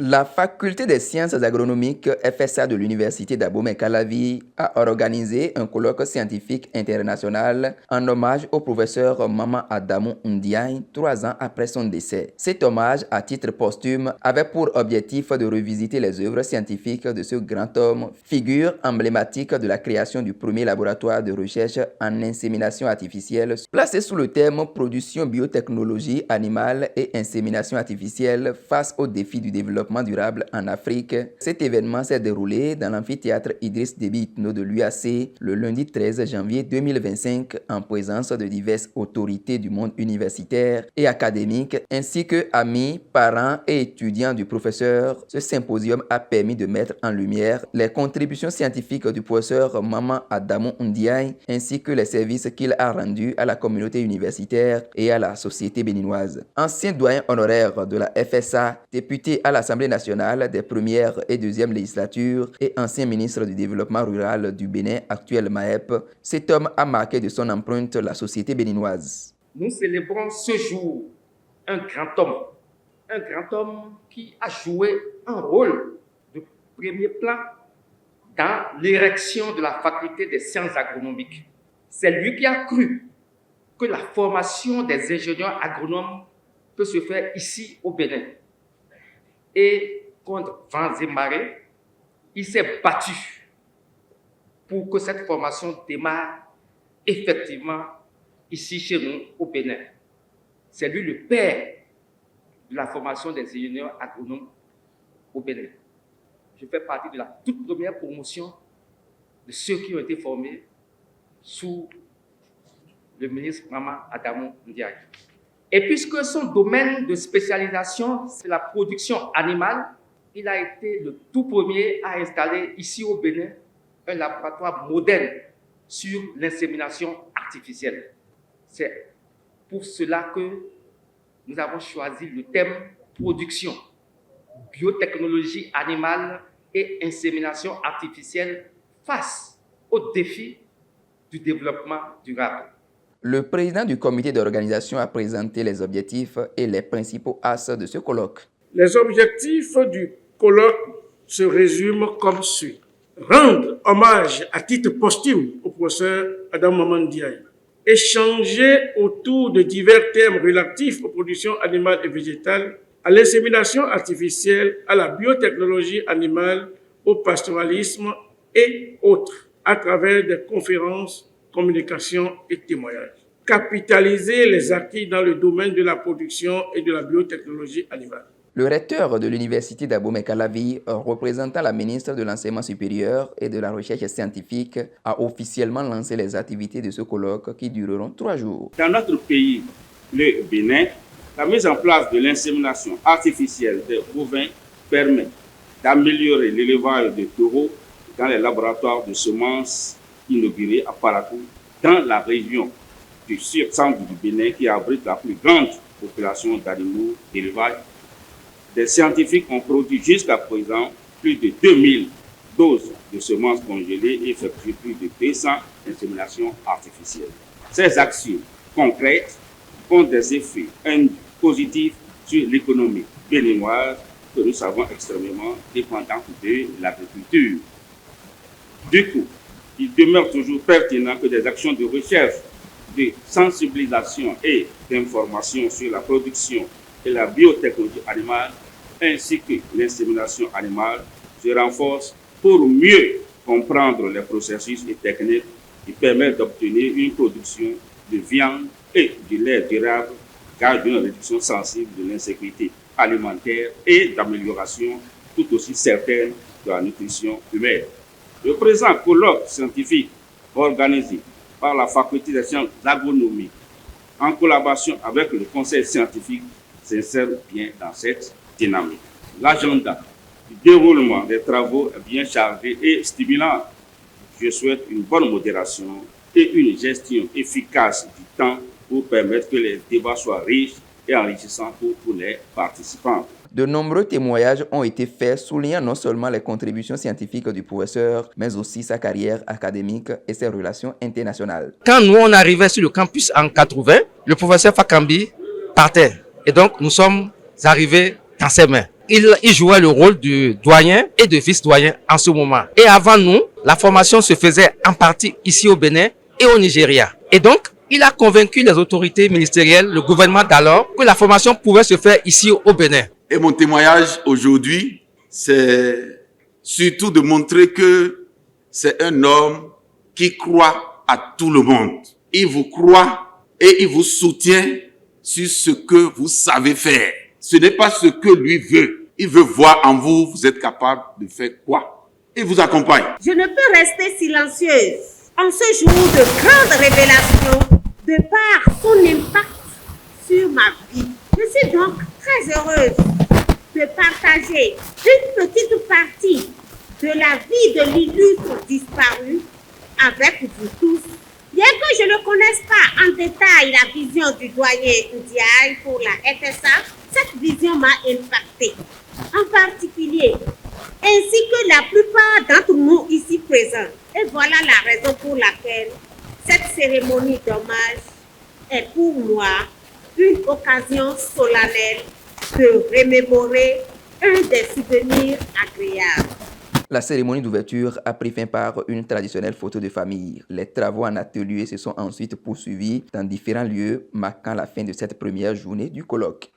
La faculté des sciences agronomiques FSA de l'université d'Abomey-Calavi a organisé un colloque scientifique international en hommage au professeur Maman Adamou Ndiaye 3 ans après son décès. Cet hommage à titre posthume avait pour objectif de revisiter les œuvres scientifiques de ce grand homme, figure emblématique de la création du premier laboratoire de recherche en insémination artificielle, placé sous le thème production biotechnologie animale et insémination artificielle face aux défis du développement durable en Afrique. Cet événement s'est déroulé dans l'amphithéâtre Idriss Déby Itno de l'UAC le lundi 13 janvier 2025 en présence de diverses autorités du monde universitaire et académique ainsi que amis, parents et étudiants du professeur. Ce symposium a permis de mettre en lumière les contributions scientifiques du professeur Maman Adamou Ndiaye ainsi que les services qu'il a rendus à la communauté universitaire et à la société béninoise. Ancien doyen honoraire de la FSA, député à l'Assemblée nationale des premières et deuxièmes législatures et ancien ministre du développement rural du Bénin, actuel MAEP, cet homme a marqué de son empreinte la société béninoise. Nous célébrons ce jour un grand homme qui a joué un rôle de premier plan dans l'érection de la faculté des sciences agronomiques. C'est lui qui a cru que la formation des ingénieurs agronomes peut se faire ici au Bénin. Et contre vents et marées, il s'est battu pour que cette formation démarre effectivement ici chez nous au Bénin. C'est lui le père de la formation des ingénieurs agronomes au Bénin. Je fais partie de la toute première promotion de ceux qui ont été formés sous le ministre Maman Adamou Ndiaye. Et puisque son domaine de spécialisation, c'est la production animale, il a été le tout premier à installer ici au Bénin un laboratoire moderne sur l'insémination artificielle. C'est pour cela que nous avons choisi le thème production, biotechnologie animale et insémination artificielle face aux défis du développement durable. Le président du comité d'organisation a présenté les objectifs et les principaux axes de ce colloque. Les objectifs du colloque se résument comme suit. Rendre hommage à titre posthume au professeur Adamou Maman Ndiaye. Échanger autour de divers thèmes relatifs aux productions animales et végétales, à l'insémination artificielle, à la biotechnologie animale, au pastoralisme et autres, à travers des conférences, communication et témoignages. Capitaliser les acquis dans le domaine de la production et de la biotechnologie animale. Le recteur de l'université d'Abomey-Calavi, représentant la ministre de l'Enseignement supérieur et de la Recherche scientifique, a officiellement lancé les activités de ce colloque qui dureront 3 jours. Dans notre pays, le Bénin, la mise en place de l'insémination artificielle des bovins permet d'améliorer l'élevage des taureaux dans les laboratoires de semences inaugurés à Parakou, dans la région du centre du Bénin qui abrite la plus grande population d'animaux d'élevage. Des scientifiques ont produit jusqu'à présent plus de 2000 doses de semences congelées et effectué plus de 200 inséminations artificielles. Ces actions concrètes ont des effets positifs sur l'économie béninoise que nous savons extrêmement dépendante de l'agriculture. Du coup, il demeure toujours pertinent que des actions de recherche, de sensibilisation et d'information sur la production et la biotechnologie animale ainsi que l'insémination animale se renforcent pour mieux comprendre les processus et techniques qui permettent d'obtenir une production de viande et du lait durable, gage d'une réduction sensible de l'insécurité alimentaire et d'amélioration tout aussi certaine de la nutrition humaine. Le présent colloque scientifique organisé par la faculté des sciences agronomiques en collaboration avec le conseil scientifique s'insère bien dans cette dynamique. L'agenda du déroulement des travaux est bien chargé et stimulant. Je souhaite une bonne modération et une gestion efficace du temps pour permettre que les débats soient riches et enrichissants pour tous les participants. De nombreux témoignages ont été faits soulignant non seulement les contributions scientifiques du professeur, mais aussi sa carrière académique et ses relations internationales. Quand nous on arrivait sur le campus en 80, le professeur Fakambi partait. Et donc nous sommes arrivés dans ses mains. il jouait le rôle de doyen et de vice-doyen en ce moment. Et avant nous, la formation se faisait en partie ici au Bénin et au Nigeria. Et donc, il a convaincu les autorités ministérielles, le gouvernement d'alors, que la formation pouvait se faire ici au Bénin. Et mon témoignage aujourd'hui, c'est surtout de montrer que c'est un homme qui croit à tout le monde. Il vous croit et il vous soutient sur ce que vous savez faire. Ce n'est pas ce que lui veut. Il veut voir en vous, vous êtes capable de faire quoi. Il vous accompagne. Je ne peux rester silencieuse en ce jour de grande révélation de par son impact sur ma vie. Je suis donc très heureuse de partager une petite partie de la vie de l'illustre disparu avec vous tous. Bien que je ne connaisse pas en détail la vision du doyen Ndiaye pour la FSA, cette vision m'a impactée, en particulier, ainsi que la plupart d'entre nous ici présents. Et voilà la raison pour laquelle cette cérémonie d'hommage est pour moi une occasion solennelle de remémorer un des souvenirs agréables. La cérémonie d'ouverture a pris fin par une traditionnelle photo de famille. Les travaux en atelier se sont ensuite poursuivis dans différents lieux, marquant la fin de cette première journée du colloque.